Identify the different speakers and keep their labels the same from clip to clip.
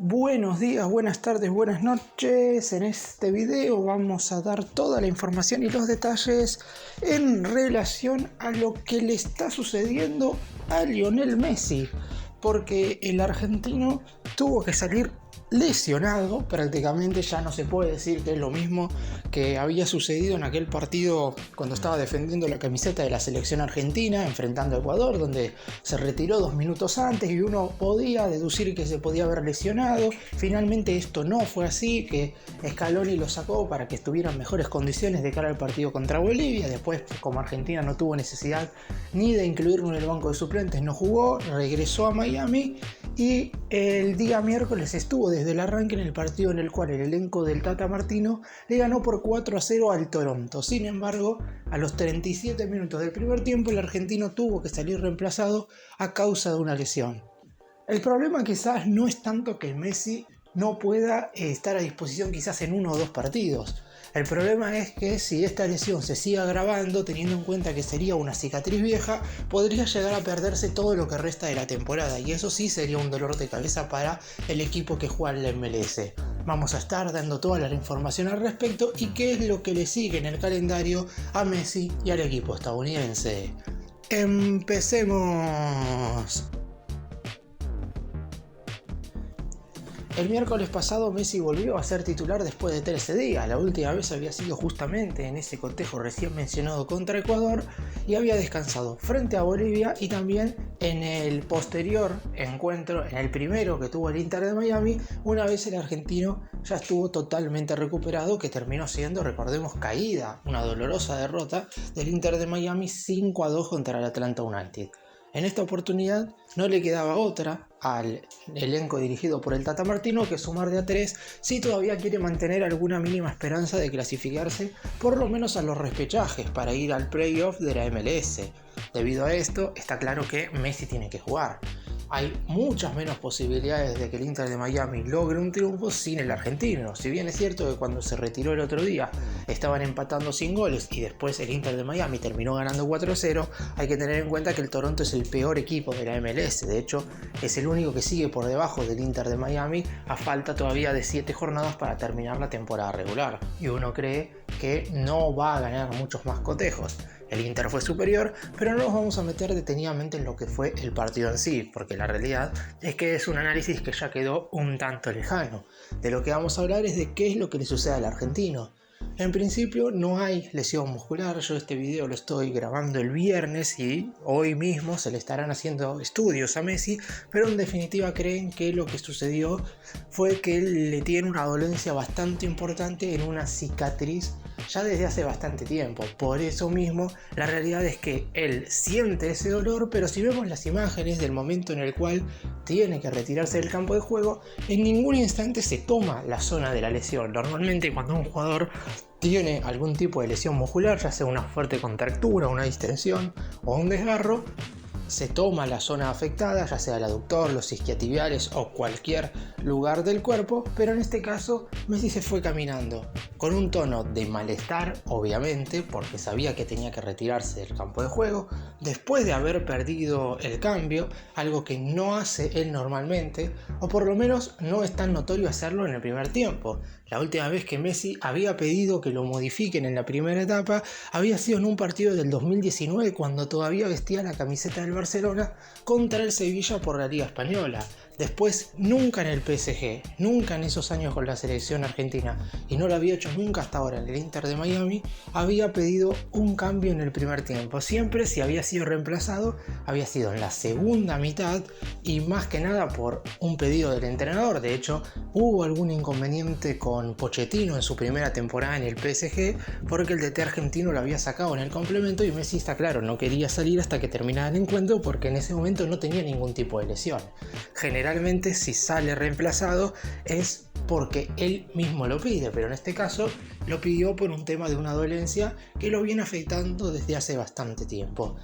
Speaker 1: Buenos días, buenas tardes, buenas noches. En este video vamos a dar toda la información y los detalles en relación a lo que le está sucediendo a Lionel Messi, porque el argentino tuvo que salir lesionado. Prácticamente ya no se puede decir que es lo mismo que había sucedido en aquel partido cuando estaba defendiendo la camiseta de la selección argentina enfrentando a Ecuador, donde se retiró 2 minutos antes y uno podía deducir que se podía haber lesionado. Finalmente esto no fue así, que Scaloni lo sacó para que estuviera en mejores condiciones de cara al partido contra Bolivia. Después, como Argentina no tuvo necesidad ni de incluirlo en el banco de suplentes, no jugó, regresó a Miami y el día miércoles estuvo desde el arranque en el partido en el cual el elenco del Tata Martino le ganó por 4-0 al Toronto. Sin embargo, a los 37 minutos del primer tiempo el argentino tuvo que salir reemplazado a causa de una lesión. El problema quizás no es tanto que Messi no pueda estar a disposición quizás en 1 o 2 partidos. El problema es que si esta lesión se sigue agravando, teniendo en cuenta que sería una cicatriz vieja, podría llegar a perderse todo lo que resta de la temporada, y eso sí sería un dolor de cabeza para el equipo que juega en la MLS. Vamos a estar dando toda la información al respecto y qué es lo que le sigue en el calendario a Messi y al equipo estadounidense. ¡Empecemos! El miércoles pasado Messi volvió a ser titular después de 13 días. La última vez había sido justamente en ese cotejo recién mencionado contra Ecuador y había descansado frente a Bolivia y también en el posterior encuentro, en el primero que tuvo el Inter de Miami, una vez el argentino ya estuvo totalmente recuperado, que terminó siendo, recordemos, caída, una dolorosa derrota del Inter de Miami 5-2 contra el Atlanta United. En esta oportunidad no le quedaba otra al elenco dirigido por el Tata Martino que sumar de a 3 si todavía quiere mantener alguna mínima esperanza de clasificarse por lo menos a los repechajes para ir al playoff de la MLS. Debido a esto, está claro que Messi tiene que jugar. Hay muchas menos posibilidades de que el Inter de Miami logre un triunfo sin el argentino. Si bien es cierto que cuando se retiró el otro día estaban empatando sin goles y después el Inter de Miami terminó ganando 4-0, hay que tener en cuenta que el Toronto es el peor equipo de la MLS. De hecho, es el único que sigue por debajo del Inter de Miami a falta todavía de 7 jornadas para terminar la temporada regular. Y uno cree que no va a ganar muchos más cotejos. El Inter fue superior, pero no nos vamos a meter detenidamente en lo que fue el partido en sí, porque la realidad es que es un análisis que ya quedó un tanto lejano. De lo que vamos a hablar es de qué es lo que le sucede al argentino. En principio no hay lesión muscular. Yo este video lo estoy grabando el viernes y hoy mismo se le estarán haciendo estudios a Messi, pero en definitiva creen que lo que sucedió fue que él le tiene una dolencia bastante importante en una cicatriz ya desde hace bastante tiempo. Por eso mismo la realidad es que él siente ese dolor, pero si vemos las imágenes del momento en el cual tiene que retirarse del campo de juego, en ningún instante se toma la zona de la lesión. Normalmente cuando un jugador tiene algún tipo de lesión muscular, ya sea una fuerte contractura, una distensión o un desgarro, se toma la zona afectada, ya sea el aductor, los isquiotibiales o cualquier lugar del cuerpo, pero en este caso Messi se fue caminando con un tono de malestar, obviamente, porque sabía que tenía que retirarse del campo de juego después de haber perdido el cambio, algo que no hace él normalmente, o por lo menos no es tan notorio hacerlo en el primer tiempo. La última vez que Messi había pedido que lo modifiquen en la primera etapa había sido en un partido del 2019, cuando todavía vestía la camiseta del Barcelona contra el Sevilla por la Liga Española. Después nunca en el PSG, nunca en esos años con la selección argentina, y no lo había hecho nunca hasta ahora en el Inter de Miami, había pedido un cambio en el primer tiempo. Siempre, si había sido reemplazado, había sido en la segunda mitad y más que nada por un pedido del entrenador. De hecho, hubo algún inconveniente con Pochettino en su primera temporada en el PSG porque el DT argentino lo había sacado en el complemento y Messi, está claro, no quería salir hasta que terminara el encuentro porque en ese momento no tenía ningún tipo de lesión. Generalmente si sale reemplazado es porque él mismo lo pide, pero en este caso lo pidió por un tema de una dolencia que lo viene afectando desde hace bastante tiempo.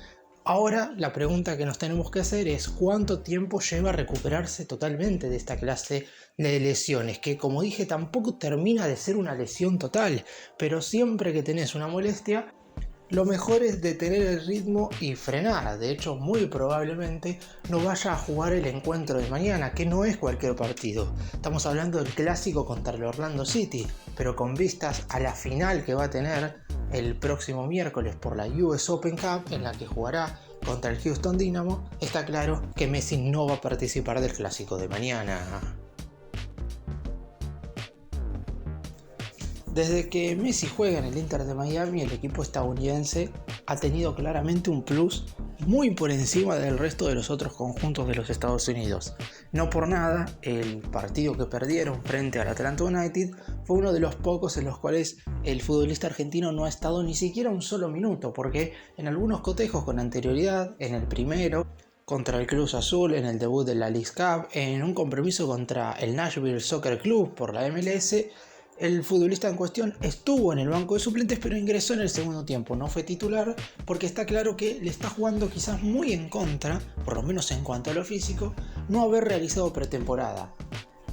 Speaker 1: Ahora la pregunta que nos tenemos que hacer es ¿cuánto tiempo lleva a recuperarse totalmente de esta clase de lesiones? Que, como dije, tampoco termina de ser una lesión total, pero siempre que tenés una molestia, lo mejor es detener el ritmo y frenar. De hecho, muy probablemente no vaya a jugar el encuentro de mañana, que no es cualquier partido. Estamos hablando del clásico contra el Orlando City, pero con vistas a la final que va a tener el próximo miércoles por la US Open Cup, en la que jugará contra el Houston Dynamo, está claro que Messi no va a participar del clásico de mañana. Desde que Messi juega en el Inter de Miami, el equipo estadounidense ha tenido claramente un plus muy por encima del resto de los otros conjuntos de los Estados Unidos. No por nada, el partido que perdieron frente al Atlanta United fue uno de los pocos en los cuales el futbolista argentino no ha estado ni siquiera un solo minuto, porque en algunos cotejos con anterioridad, en el primero, contra el Cruz Azul en el debut de la League Cup, en un compromiso contra el Nashville Soccer Club por la MLS, el futbolista en cuestión estuvo en el banco de suplentes, pero ingresó en el segundo tiempo, no fue titular, porque está claro que le está jugando quizás muy en contra, por lo menos en cuanto a lo físico, no haber realizado pretemporada.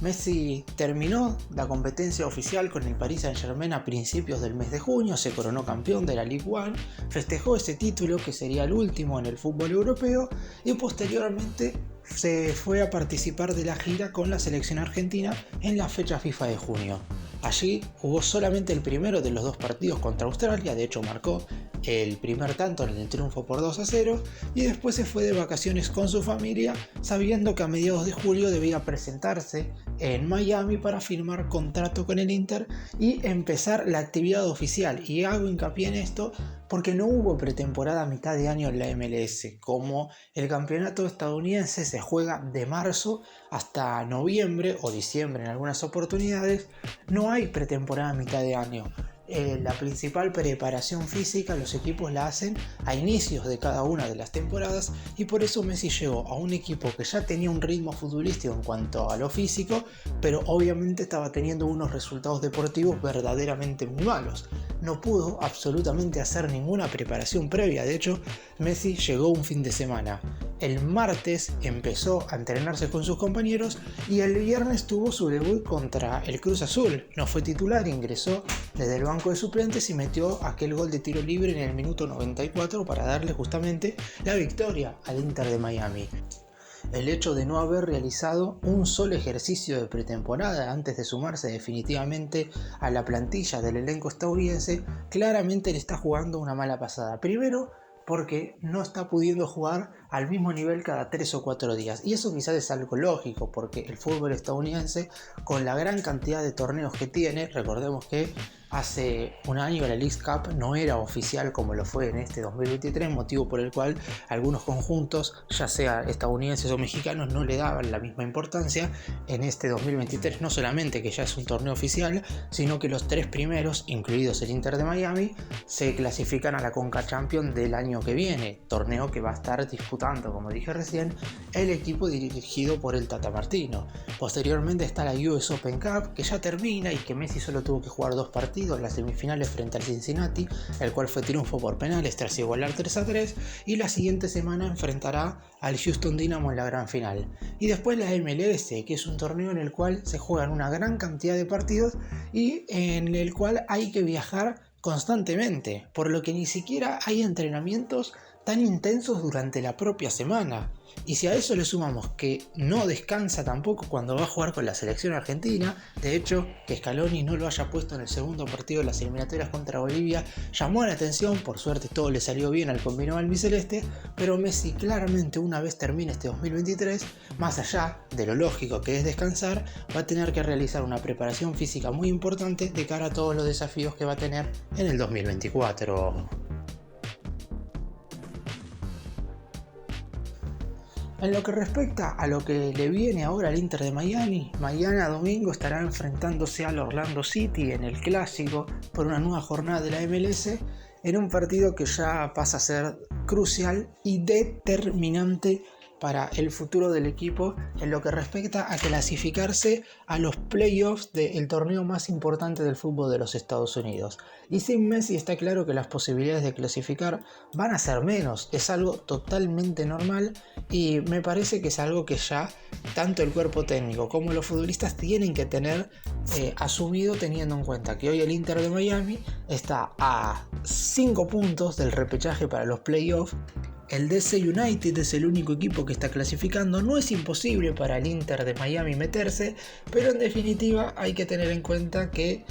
Speaker 1: Messi terminó la competencia oficial con el Paris Saint-Germain a principios del mes de junio, se coronó campeón de la Ligue 1, festejó ese título que sería el último en el fútbol europeo y posteriormente se fue a participar de la gira con la selección argentina en la fecha FIFA de junio. Allí jugó solamente el primero de los dos partidos contra Australia, de hecho marcó el primer tanto en el triunfo por 2-0 y después se fue de vacaciones con su familia, sabiendo que a mediados de julio debía presentarse en Miami para firmar contrato con el Inter y empezar la actividad oficial. Y hago hincapié en esto porque no hubo pretemporada a mitad de año en la MLS. Como el campeonato estadounidense se juega de marzo hasta noviembre o diciembre en algunas oportunidades, no hay pretemporada a mitad de año. La principal preparación física los equipos la hacen a inicios de cada una de las temporadas y por eso Messi llegó a un equipo que ya tenía un ritmo futbolístico en cuanto a lo físico, pero obviamente estaba teniendo unos resultados deportivos verdaderamente muy malos. No pudo absolutamente hacer ninguna preparación previa, de hecho Messi llegó un fin de semana. El martes empezó a entrenarse con sus compañeros y el viernes tuvo su debut contra el Cruz Azul. No fue titular, ingresó desde el banco de suplentes y metió aquel gol de tiro libre en el minuto 94 para darle justamente la victoria al Inter de Miami. El hecho de no haber realizado un solo ejercicio de pretemporada antes de sumarse definitivamente a la plantilla del elenco estadounidense claramente le está jugando una mala pasada. Primero, porque no está pudiendo jugar al mismo nivel cada 3 o 4 días. Y eso quizás es algo lógico, porque el fútbol estadounidense, con la gran cantidad de torneos que tiene, recordemos que hace un año la League Cup no era oficial como lo fue en este 2023, motivo por el cual algunos conjuntos, ya sea estadounidenses o mexicanos, no le daban la misma importancia. En este 2023 no solamente que ya es un torneo oficial, sino que los 3 primeros, incluidos el Inter de Miami, se clasifican a la Conca Champions del año que viene, torneo que va a estar disputando, como dije recién, el equipo dirigido por el Tata Martino. Posteriormente está la US Open Cup, que ya termina y que Messi solo tuvo que jugar 2 partidos, las semifinales frente al Cincinnati, el cual fue triunfo por penales tras igualar 3-3, y la siguiente semana enfrentará al Houston Dynamo en la gran final. Y después la MLS, que es un torneo en el cual se juegan una gran cantidad de partidos y en el cual hay que viajar constantemente, por lo que ni siquiera hay entrenamientos tan intensos durante la propia semana. Y si a eso le sumamos que no descansa tampoco cuando va a jugar con la selección argentina, de hecho que Scaloni no lo haya puesto en el segundo partido de las eliminatorias contra Bolivia llamó la atención. Por suerte todo le salió bien al combinado albiceleste, pero Messi claramente, una vez termine este 2023, más allá de lo lógico que es descansar, va a tener que realizar una preparación física muy importante de cara a todos los desafíos que va a tener en el 2024. En lo que respecta a lo que le viene ahora al Inter de Miami, mañana domingo estará enfrentándose al Orlando City en el clásico por una nueva jornada de la MLS, en un partido que ya pasa a ser crucial y determinante para el futuro del equipo en lo que respecta a clasificarse a los playoffs del torneo más importante del fútbol de los Estados Unidos. Y sin Messi está claro que las posibilidades de clasificar van a ser menos, es algo totalmente normal y me parece que es algo que ya tanto el cuerpo técnico como los futbolistas tienen que tener asumido, teniendo en cuenta que hoy el Inter de Miami está a 5 puntos del repechaje para los playoffs. El DC United es el único equipo que está clasificando. No es imposible para el Inter de Miami meterse, pero en definitiva hay que tener en cuenta que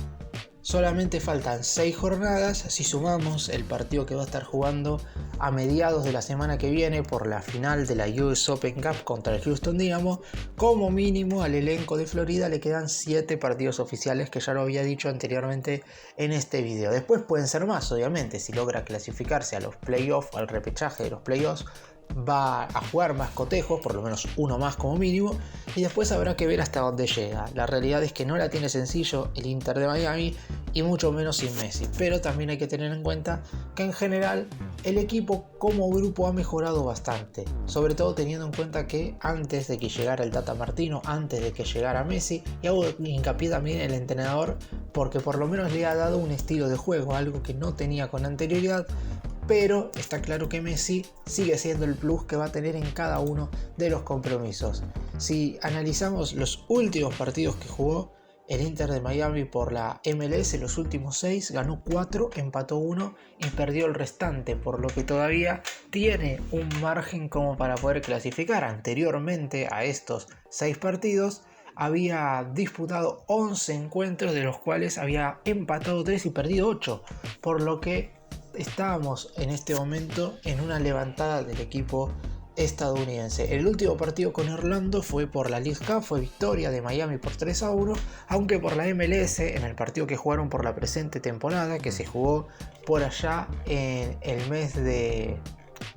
Speaker 1: solamente faltan 6 jornadas. Si sumamos el partido que va a estar jugando a mediados de la semana que viene por la final de la US Open Cup contra el Houston Dynamo, como mínimo al elenco de Florida le quedan 7 partidos oficiales, que ya lo había dicho anteriormente en este video. Después pueden ser más, obviamente, si logra clasificarse a los playoffs, al repechaje de los playoffs, va a jugar más cotejos, por lo menos uno más como mínimo, y después habrá que ver hasta dónde llega. La realidad es que no la tiene sencillo el Inter de Miami, y mucho menos sin Messi, pero también hay que tener en cuenta que en general el equipo como grupo ha mejorado bastante, sobre todo teniendo en cuenta que antes de que llegara el Tata Martino, antes de que llegara Messi, y hago hincapié también en el entrenador, porque por lo menos le ha dado un estilo de juego, algo que no tenía con anterioridad. Pero está claro que Messi sigue siendo el plus que va a tener en cada uno de los compromisos. Si analizamos los últimos partidos que jugó el Inter de Miami por la MLS, los últimos 6, ganó 4, empató 1 y perdió el restante, por lo que todavía tiene un margen como para poder clasificar. Anteriormente a estos 6 partidos había disputado 11 encuentros, de los cuales había empatado 3 y perdido 8, por lo que estábamos en este momento en una levantada del equipo estadounidense. El último partido con Orlando fue por la League Cup, fue victoria de Miami por 3-1, aunque por la MLS, en el partido que jugaron por la presente temporada, que se jugó por allá en el mes de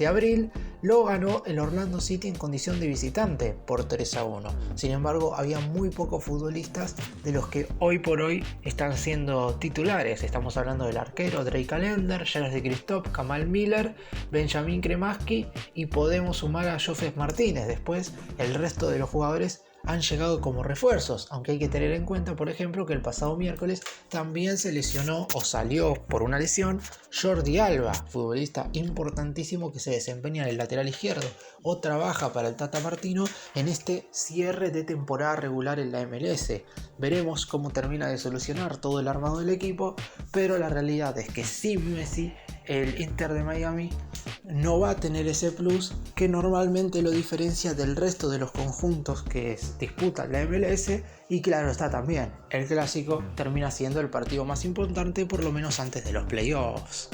Speaker 1: abril, lo ganó el Orlando City en condición de visitante por 3-1. Sin embargo, había muy pocos futbolistas de los que hoy por hoy están siendo titulares. Estamos hablando del arquero Drake Callender, James de Christophe, Kamal Miller, Benjamin Cremaschi, y podemos sumar a Joseph Martínez. Después, el resto de los jugadores han llegado como refuerzos, aunque hay que tener en cuenta, por ejemplo, que el pasado miércoles también se lesionó o salió por una lesión Jordi Alba, futbolista importantísimo que se desempeña en el lateral izquierdo o trabaja para el Tata Martino en este cierre de temporada regular en la MLS. Veremos cómo termina de solucionar todo el armado del equipo, pero la realidad es que sin Messi el Inter de Miami no va a tener ese plus que normalmente lo diferencia del resto de los conjuntos que disputan la MLS, y claro está también, el clásico termina siendo el partido más importante, por lo menos antes de los playoffs.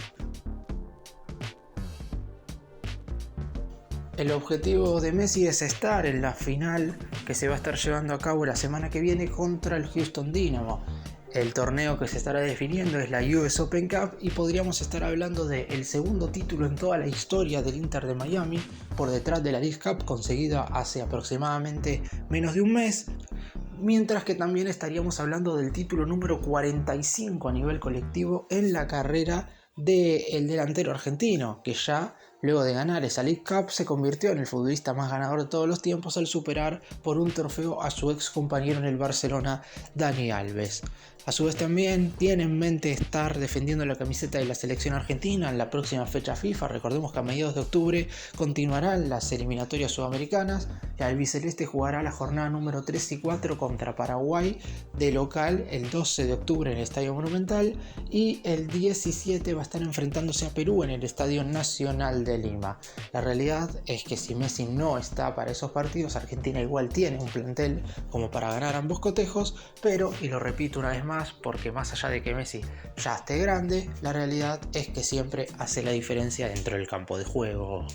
Speaker 1: El objetivo de Messi es estar en la final que se va a estar llevando a cabo la semana que viene contra el Houston Dynamo. El torneo que se estará definiendo es la US Open Cup, y podríamos estar hablando del segundo título en toda la historia del Inter de Miami, por detrás de la League Cup conseguida hace aproximadamente menos de un mes, mientras que también estaríamos hablando del título número 45 a nivel colectivo en la carrera del delantero argentino, que ya luego de ganar esa League Cup se convirtió en el futbolista más ganador de todos los tiempos, al superar por un trofeo a su ex compañero en el Barcelona, Dani Alves. A su vez también tiene en mente estar defendiendo la camiseta de la selección argentina en la próxima fecha FIFA. Recordemos que a mediados de octubre continuarán las eliminatorias sudamericanas. El albiceleste jugará la jornada número 3 y 4 contra Paraguay de local el 12 de octubre en el Estadio Monumental, y el 17 va a estar enfrentándose a Perú en el Estadio Nacional de Lima. La realidad es que si Messi no está para esos partidos, Argentina igual tiene un plantel como para ganar ambos cotejos, pero, y lo repito una vez más, porque más allá de que Messi ya esté grande, la realidad es que siempre hace la diferencia dentro del campo de juego.